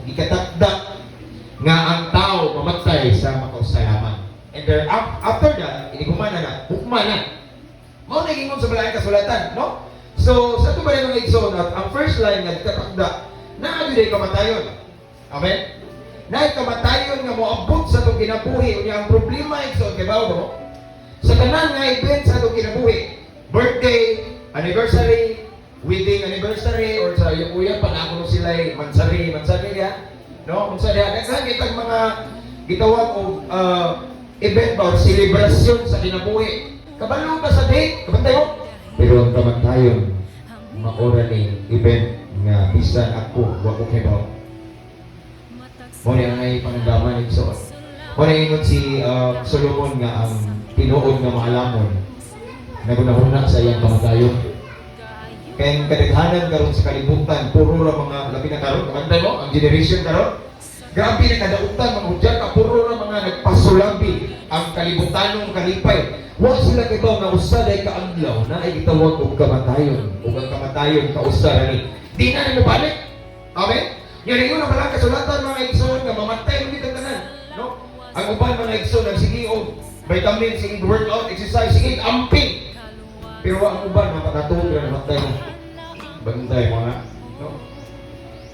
ikatakda nga ang tao mamatay sa makausayaman. And then after that, inigumana na, hukma na. Mao na gingon sa balaang kasulatan, no? So, sa ito ba rin mga igsoon, ang first line nga ikatakda, naagyo'y kamatayon. Amen? Na kamatayon nga moabot sa itong kinabuhi. Unya ang problema igsoon, kay Bawdo, sa kanan nga event sa itong kinabuhi, birthday, anniversary, wedding anniversary, or sa iyong uya, panako sila mansari ya, no? Mansari ya, kasi kitang mga gitawag o event ba, or celebration sa kinabuhi. Kabalo ka sa date, kabantay mo? Pero ang kamatayon, maura ni event nga bisan ako, wako kay Baw. Muna ang ngay pangandaman ni Igsoon. Muna ingon si Solomon nga ang tinuod nga maalamon nagunahuna sa iyang kamatayon. Kaya kadaghanan karon sa kalibutan, puro ra mga labi na karon, kabantay mo, ang generation karon. Grabe na kadautan, mga hudyan ka, puro ra mga nagpasulabi ang kalibutanong kalipay. Wa sila kito nga usa day kaadlaw na ay gitawag og kamatayon, ug ang kamatayon kausa ni. Di na mo balik. Amen. Yan ingon ang balang kasulatan mga igsoon nga mamatay mo kita tanan, no? Ang uban mga igsoon nagsige og vitamin, sige workout, exercise, sige amping. Pero ang uban mapakatuog na mamatay mo. Bantay mo na, no?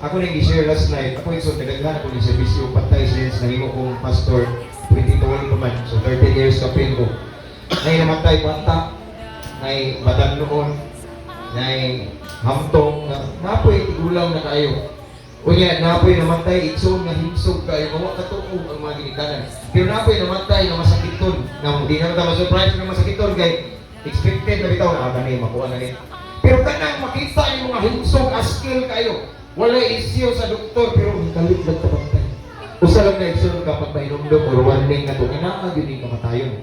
Ako nang i-share last night, ako igsoon kadaghan ako ni serbisyo patay since nahimo kong pastor 22 pa man. So 30 years ka pingo. Nay namatay bata, nay batang noon, nay hamtong, napoy tigulang na kayo. Unya, napoy namatay, igsoon nga himsog kayo, mawa katuog ang mga ginikanan. Pero napoy namatay na masakiton, na hindi na naman surprise na masakiton, kay expected na bitaw na ganay, makuha na rin. Pero kanang makita yung mga himsog, askil kayo, wala isyo sa doktor, pero kalit nagkapagtay. Usa lang na igsoon kapag may numdom or warning na ito, inaan yun yung kamatayon.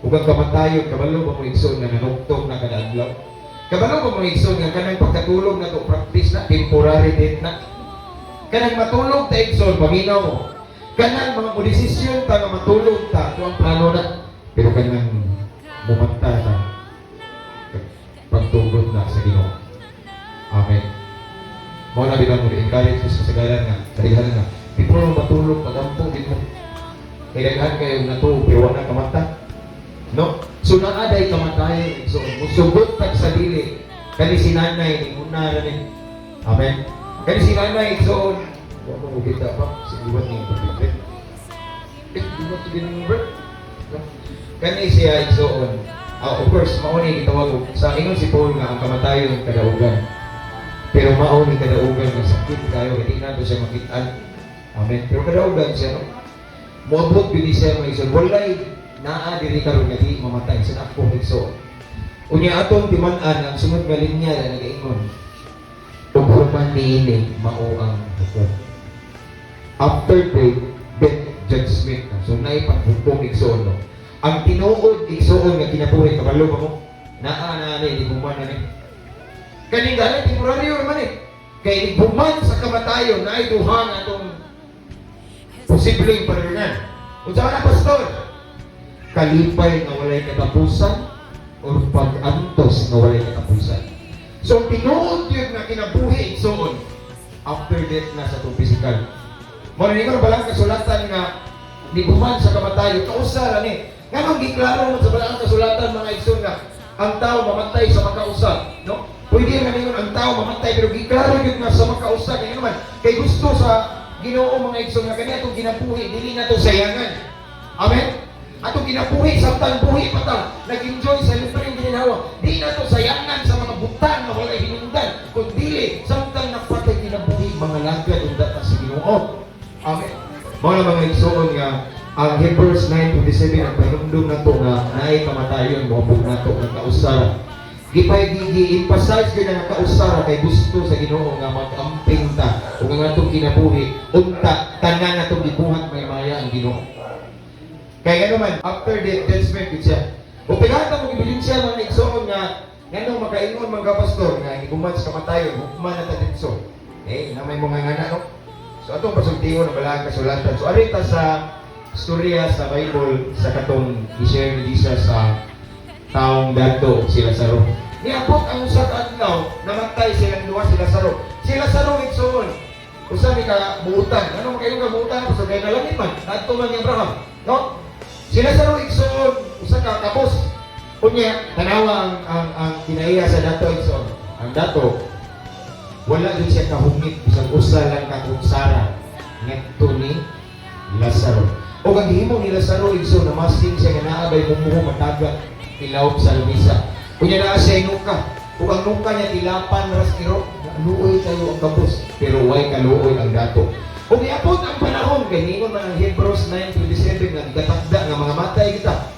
Ug ang kamatayon, kabalo ba mo igsoon nga nanugtog na kada adlaw? Kabalo ba mo igsoon nga kanang pagkatulog na to practice na temporary death na? Kanang matulog ta igsoon, paminaw mo. Kanang mga modesisyon ta nga matulog ta, ito ang plano na. Pero kanang mumanta ta, pagtugod na sa Ginoo. Amen. Mao na bilang mo encourage sa sagaran nga, kailangan nga. Before mo matulog, pag-ampong din mo. Kailangan kayo natulog, pero wala kamata. No? So naaday kamatayon. So musugot tag sa dili. Kani si nanay ni una ra ni. Amen. Kani si nanay so wa mo kita pa si iwan ni pagpipit. Di mo din number. Kani siya igsoon. Of course mao ni gitawag sa ingon si Paul nga ang kamatayon kadaugan. Pero mao ni kadaugan nga sakit kayo hindi na to siya makit-an. Amen. Pero kadaugan siya no. Moabot bini siya may igsoon. Walay naa diri karon nga di mamatay sa ako igsoon. Unya atong timan-an ang sunod nga linya na nagaingon. Ug human niini mao ang hukom. After death judgment. So naay paghukom igsoon no. Ang tinuod igsoon nga kinabuhi kabalo ba mo? Naa na ni human na ni. Kani gani temporary man ni. Kay human sa kamatayon naay duha nga atong posibleng padayon. Unsa na pastor? Kalipay na walay katapusan o pag-antos na walay katapusan. So, tinuod yun na kinabuhi igsoon after death na sa itong physical. Marinig ko balang kasulatan nga niguman sa kamatayon, kausara ni. Nga nang giklaro mo sa balang kasulatan mga igsoon nga ang tao mamatay sa makausa. No? Pwede nga ningon ang tao mamatay pero giklaro yun nga sa makausa. Kaya naman, kay gusto sa Ginoo mga igsoon nga kanya itong ginabuhi, dili na ito sayangan. Amen? Atong ginabuhi, samtang buhi pa ta, nag-enjoy sa libreng ginhawa. Di na to sayangan sa mga butang na walay hinungdan, kundi samtang napatay ginabuhi, mga lagad ug data sa Ginoo. Amen. Mga mga igsoon nga ang Hebrews 9:27 ang pahinumdum na to nga naay kamatayon moabot na to nga kausara. Gipay gi-emphasize gyud nga kausara kay gusto sa Ginoo nga mag-amping ta ug ang atong kinabuhi unta tanan atong gibuhat may maya ang Ginoo. Kaya naman, after the judgment siya. Kung pinata mo ibilin siya mga igsoon nga nganong makaingon mga pastor nga iguman sa kamatayon, hukman na taditso. Na may mga ngana no. So atong pasultingon ang balang kasulatan. So arita sa storya sa Bible sa katong i-share ni Jesus sa taong dadto si Lazaro. Niabot ang usa ka adlaw, namatay silang duha si Lazaro. Si Lazaro igsoon Usa ni ka buutan. Ano makaingon ka buutan? So kay nalangit man. Adto man ni Abraham. No? Sila sa igsoon usa ka kapos. Unya tanawa ang kinaiya sa dato igsoon. Ang dato wala din siya kahungit bisag usa lang ka kung Sara ngadto ni Lazaro. O ang gihimo ni Lazaro igsoon na masking siya nga naa bay mumuho matagak ilawom sa lamisa. Kunya naa siya inuka. Kung ang nuka niya tilapan ras kiro, luoy kayo ang kapos, pero way kaluoy ang dato. Kung iabot ang panahon, kay ningon man ang Hebrews 9:27 nga gatakda nga mga matay kita.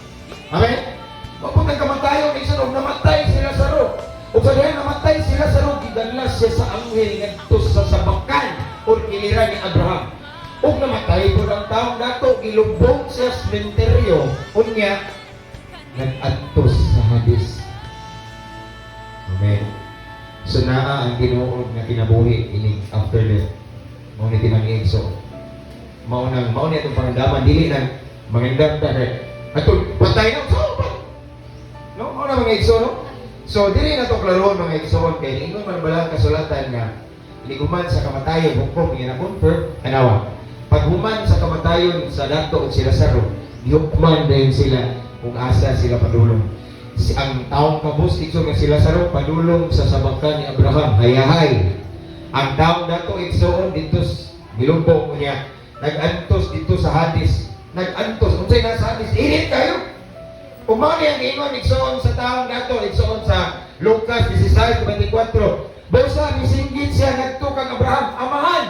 Amen? Mapun ang kamatayon, isa nung namatay si Lazaro. O sa diyan namatay si Lazaro, gidanlas siya sa anghel ngadto sa sabakan o kilira ni Abraham. O namatay po ang taong dato, gilubog siya sa sementeryo, unya, nag-antos sa Hades. Amen. So naa ang Ginoo nga kinabuhi ining after death. Mao ni tinang so. Mao ni atong pangandaman dili nang mangindam ta kay ato patay na so. No, mao na mga igso no. So dili na to klaron mga igsoon kay ingon man balang kasulatan nga liguman sa kamatayon hukom nga na-confirm kanawa. Paghuman sa kamatayon sa dato ug si Lazaro, gihukman dayon sila kung asa sila padulong. Ang taong kabus igso nga si Lazaro padulong sa sabakan ni Abraham hayahay. Ang taong dato igsoon dito milumpo niya nag-antos dito sa Hades. Nag-antos unsay nasa Hades init kayo. Umani ang ingon igsoon sa taong dato igsoon sa Lucas 16:24. Bausa misinggit siya ngadto kang Abraham, amahan.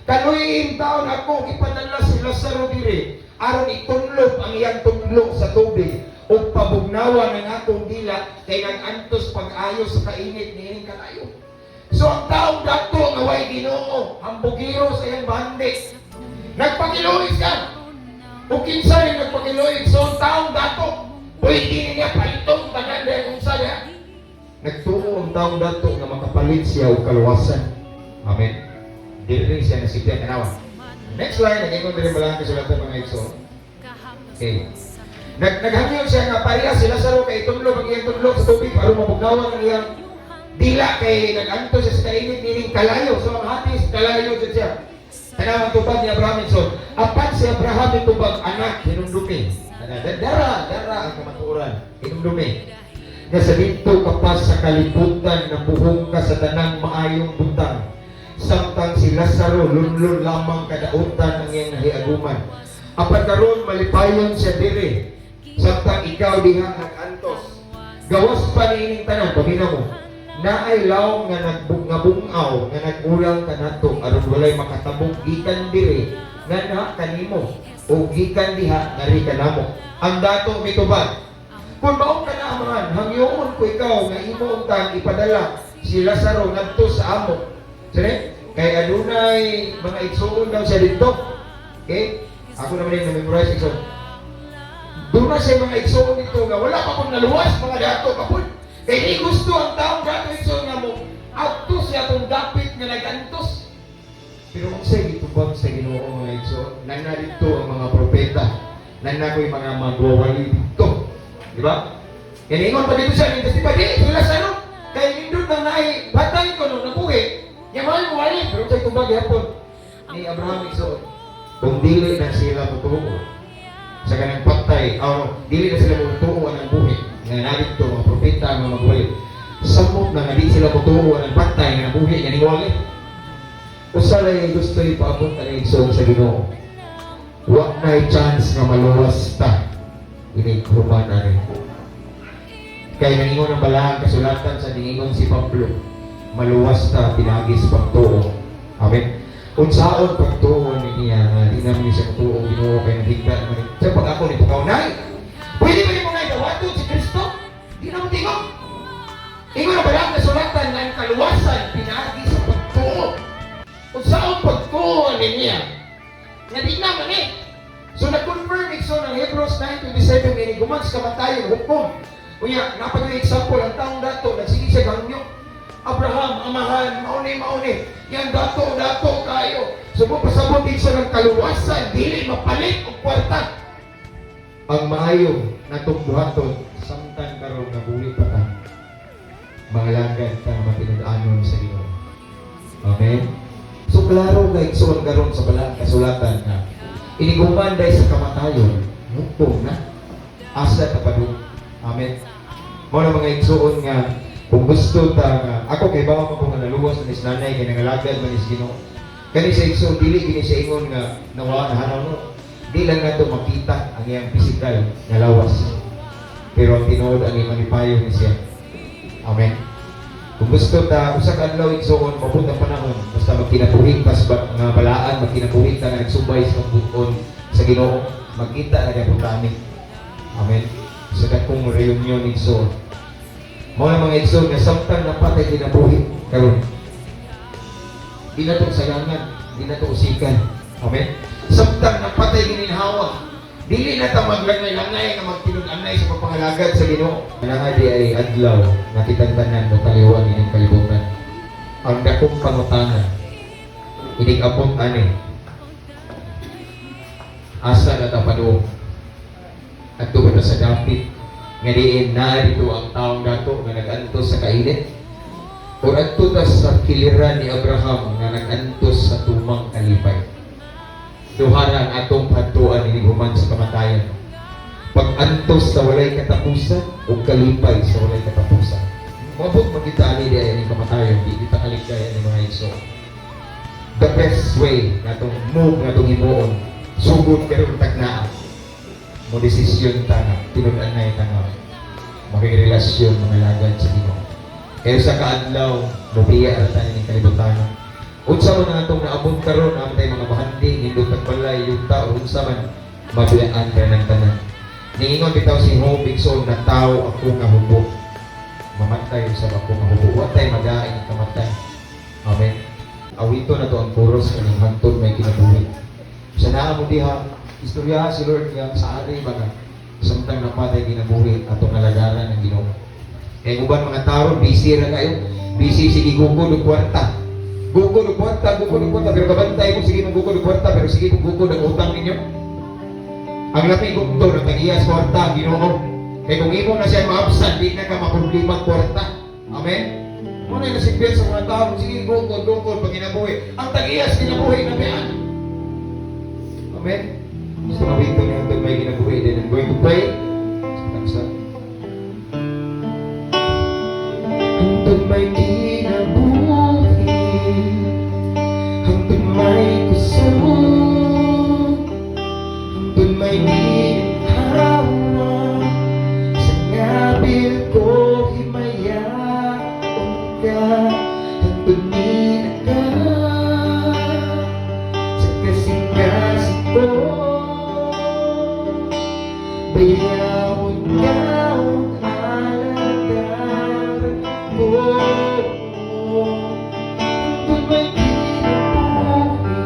Kanuyin taon ako ipadala si Lazaro diri aron itunlop ang iyang tudlo sa tubig. O pabugnawa ng atong dila kay nag-antos pag-ayo sa kainit niining kalayo. So ang taong dato nga way Ginoo, hambugiro sa iyang bande. Nagpakiluig ka. O kinsa rin nagpakiluig so ang taong dato, pwede niya palitong tanan dahil kung saan niya. Nagtuo ang taong dato nga makapalit siya o kaluwasan. Amen. Dili siya nasigyan kanawa. Next line, nag-ingon rin malang kasulatan mga igsoon. Okay. Naghangyo siya nga pareha si Lazaro kay tunlog ang iyang tunlog sa tubig para mabugnawan ang iyang dila kay nag-anto siya sa kainit nining kalayo. So ang Hades kalayo dyan siya. Tanawang tubag ni Abraham Edson. Apat si Abraham itubag anak hinumdumi. Dara ang kamatuoran hinumdumi. Nga sa dito kapas sa kalibutan na buhong ka sa tanang maayong butang. Samtang si Lazaro lunlun lamang kadautan ang iyang nahiaguman. Apat karon malipayon siya diri. Samtang ikaw diha nag-antos. Gawas pa niining tanan, pamina mo. Naay lawom nga nagbungaw nga nagurang kanato aron walay makatabog gikan diri nga na kanimo o gikan diha ngari kanamo. Ang dato mitubag. Kung maong ka na amahan, hangyoon ko ikaw nga imo untang ipadala si Lazaro ngadto sa amo. Sige? Kay adunay mga igsoon daw siya dito. Okay? Ako naman yung na-memorize igsoon. Doon na siya mga igsoon nito nga wala pa kung naluwas mga dato kapun. Kaya di gusto ang taong dato igsoon nga mo autos siya itong dapit nga nag-antos. Pero kung sa'yo itubag sa Ginoo mga igsoon, nana dito ang mga propeta, nana ko yung mga magwawali dito. Di ba? Kaya ingon pa dito siya, hindi pa di, sila sa ano? Kaya nindot na naay, batay ko nung nabuhi, yaman mo wali, pero sa'yo itubag yapon ni Abraham igsoon. Kung dili na sila tutuo sa kanang patay, dili na sila tutuo ang buhi nga narito mga propeta nga magwali. Samot na nga di sila tutuo ang patay nga buhi nga niwali. Usa lang gusto ipaabot ang igsoon sa Ginoo. Wa na'y chance nga maluwas ta ini kurban ani. Kaya nangingon ang balahang kasulatan sa ningon si Pablo, maluwas ta pinagis pagtuo. Amen. Unsaon pagtuo niya nga di namin siya pagtuo Ginoo kay nahigda naman. Sa pag ako ni pagkaunay, pwede ba ni mo na dawato si Kristo? Di na mo tingog. Ingon ang balahang kasulatan nga ang kaluwasan pinagis sa pagtuo. Unsaon pagtuo niya nga di naman eh. So na-confirm igsoon ng Hebrews 9:27 nga guman sa kamatayon hukom. Unya, napag example ang taong dato nagsige siya gangyo. Abraham, amahan, mauni. Yan dato kayo. So pasabot igsoon ng kaluwasan, dili mapalit og kwarta. Ang maayo natong buhaton samtang karon nabuhi pa ta. Mahalagan ta matinud-anon sa Ginoo. Amen. So klaro kay igsoon karon sa balang kasulatan nga iniguman dahil sa kamatayon, mukong na asa ta padung. Amen. Mo na mga igsoon nga kung gusto ta nga ako kay bawa ko nga naluwas ni nanay kay nangalagad man is Ginoo. Kani sa igsoon dili gini siya ingon nga nawa nahanaw no. Di lang nato makita ang iyang physical nga lawas. Pero ang tinuod ang iyang manipayo ni siya. Amen. Kung gusto ta usa ka adlaw igsoon mabut ang panahon basta magkinabuhi pas nga balaan magkinabuhi ta nga nagsubay sa pagbuton sa Ginoo magkita na gyud tani. Amen. Sa dakong reunion igsoon. Mao na mga igsoon nga samtang napatay kinabuhi karon. Di na to sayangan, di na to usikan. Amen. Samtang napatay gininhawa dili na ta maglangay-langay nga magtinud-anay sa pagpangalagad sa Ginoo. Nga di ay adlaw nga kitang tanan mo taliwan ining kalibutan. Ang dakong pangutanan ining apot ani. Asa na ta padung? Adto ba sa dapit nga diin na dito ang taong dato nga nag-antos sa kainit? O adto ta sa kiliran ni Abraham nga nag-antos sa tumang kalipay? Duharan atong patuan ni human sa kamatayan. Pag-antos sa walay katapusan o kalipay sa walay katapusan. Mabot magkita ni diay ni kamatayan, di kita kaligaya ni mga igsoon. The best way natong move natong himuon sugod karon tagnaa. Mo desisyon ta na tinud-anay ta nga makirelasyon mga lagad sa Ginoo. Kaya sa kaadlaw mobiya ra ta ni kalibutan. Unsa man natong naabot karon ang tay mga bahandi nindot pagbalay yuta o unsa man mabiyaan ka ng tanan. Niingon bitaw si Job igsoon na tao ako nga hubog. Mamatay sa ako nga hubog. Wa tay magaing ang kamatay. Amen. Awito na to ang chorus kaning hangtod may kinabuhi. Sa naa mo diha istorya si Lord nga sa ari baga samtang napatay kinabuhi atong nalagaran ng Ginoo. Kay uban mga tao busy ra kayo. Busy sige gugod og kwarta. Gugod og kwarta, pero kabantay mo sige gugod og kwarta, pero sige gugod ang utang ninyo. Ang lapi gugdo na tag-iyas kwarta, Ginoo. Kaya kung imo na siya maabsan, di na ka maproblema kwarta. Amen? Muna yung nasigbyan sa mga tao, sige gugod, pag kinabuhi. Ang tag-iyas kinabuhi na biyan. Amen? Gusto mawito niya ito may kinabuhi. Then I'm going to pray. Sa hangtod may kinabuhi, hangtod may kusog, hangtod may ginhawa, sa ngabil ko himayaon ka, hangtod ka, sa kasing-kasing ko, bayawon ka ang alagar ko. Hangtod may kinabuhi,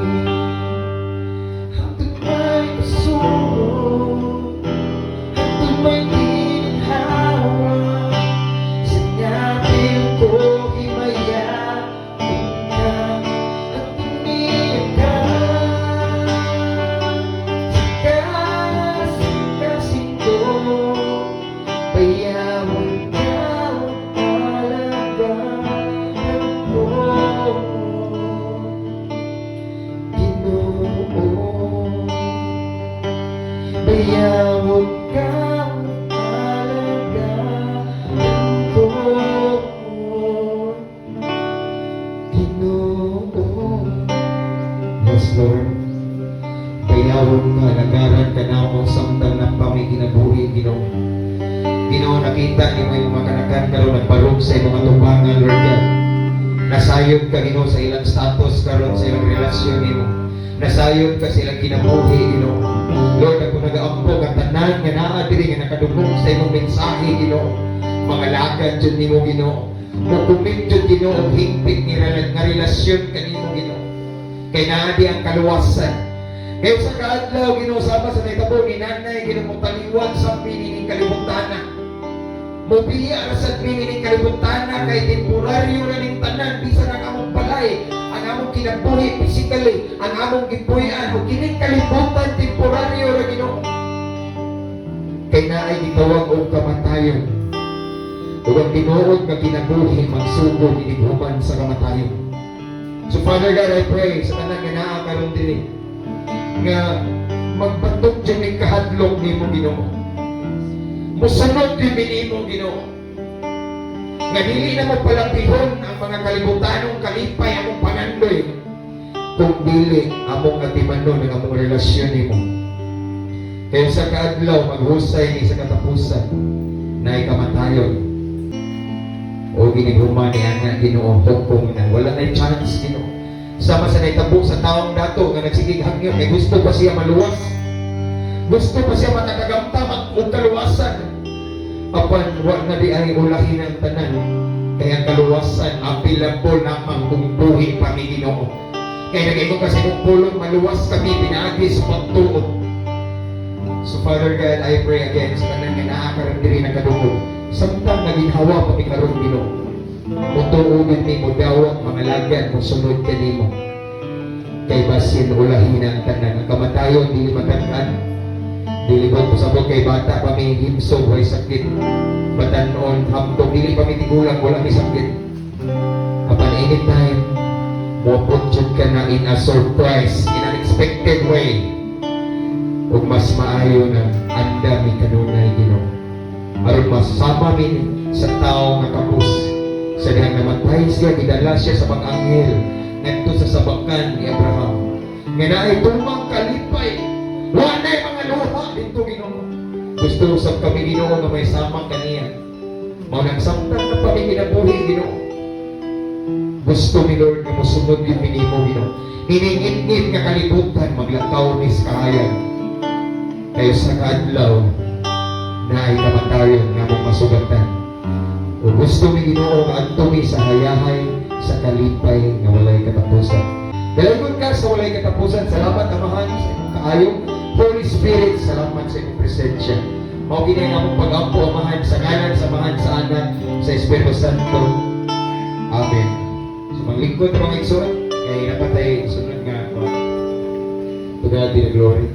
hangtod may kusog, hangtod may ginhawa, sa ngabil ko himayaon ka, hangtod ka, sa kasing-kasing ko, bayawon ka ang alagaran ko. Ginoo, bayawon ka ang alagaran ko. Ginoo, yes Lord, bayawon ka, nagaran ka na ako samtang napamay kinabuhi, Ginoo. Ginoo, nakita ni mo yung mga kanakan karon nagbarog sa imong atubangan, Lord God. Nasayod ka, Ginoo, sa ilang status karon sa ilang relasyon nimo. Nasayod ka sa ilang kinabuhi, Ginoo. Lord, ako nag-aampo ang tanan nga naa diri nga nakadungog sa imong mensahe, Ginoo. Mga lagad jud nimo, Ginoo. Mukumit jud, Ginoo, ang higpit ni nga relasyon kanimo, Ginoo. Kay naa di ang kaluwasan. Kaya sa kaadlaw, Ginoo, sama sa naitabo ni nanay, Ginoo, taliwan sa pinining kalibutana. Mobiya ra sa pinining kalibutana kay temporaryo ra ning tanan bisan ang among balay, ang among kinabuhi physically, ang among gipuy-an ug kining kalibutan temporaryo ra, Ginoo. Kay naay gitawag og kamatayon. Ug ang tinuod nga kinabuhi magsugod inig human sa kamatayon. So Father God, I pray sa tanan nga naa karon dili nga magbatok dyan yung kahadlong ni mo Ginoo. Musunod din mo Ginoo. Nga dili na mo palapihon ang mga kalibutanong kalipay among pangandoy kung dili among katimanon ng among relasyon ni mo. Kaya sa kaadlaw maghusay ni sa katapusan na ikamatayon o giniguma ni ana Ginoo hukong na wala na chance Ginoo. Sama sa naitabo sa taong dato nga nagsigig hangyo kay gusto pa siya maluwas. Gusto pa siya matakagamta og kaluwasan. Apan wa na di ay ulahin ang tanan. Kaya kaluwasan apilable lamang kung buhi pa ni Ginoo. Kaya nag-ingon kasi kung pulong maluwas kami pinaagi sa pagtuon. So Father God, I pray again sa tanan nga naakaran diri ng kadungog. Samtang naginhawa pa mi karon Ginoo. Mutuugan ni mo dawat mga lagyan mo sunod ka nimo. Kay basin ulahin ang tanan ang kamatayon dili matangkan. Dili ba pasabot kay bata pa may himsog way sakit. Batanon hamtong dili pa may tigulang wala may sakit. Upon any time mo punchod ka na in a surprise, in an unexpected way. Ug mas maayo na anda mi kanunay Ginoo. Aron masama mi sa tao nga kapus. Sa dihang namatay siya, gidala siya sa pag-anghel ngadto sa sabakan ni Abraham. Nga naay tumang kalipay, wa na'y mga luha dito Ginoo. Gusto usab kami Ginoo nga may samang kaniya. Mao nang samtang na kami kinabuhi Ginoo. Gusto ni Lord nga mosunod din minimo Ginoo. Hiningit-ngit nga kalibutan maglakaw ni kahayan. Kayo sa kaadlaw na ay kamatayon nga mong masugatan. O gusto mi Ginoo nga adto mi sa hayahay sa kalipay nga walay katapusan. Dalagon ka sa walay katapusan. Salamat Amahan sa imong kaayong Holy Spirit. Salamat sa imong presensya. Mao gini nga among pag-ampo Amahan sa ngalan sa Amahan sa Anak sa Espiritu Santo. Amen. So maglingkod mga igsoon kay napatay sunod nga to God be the glory.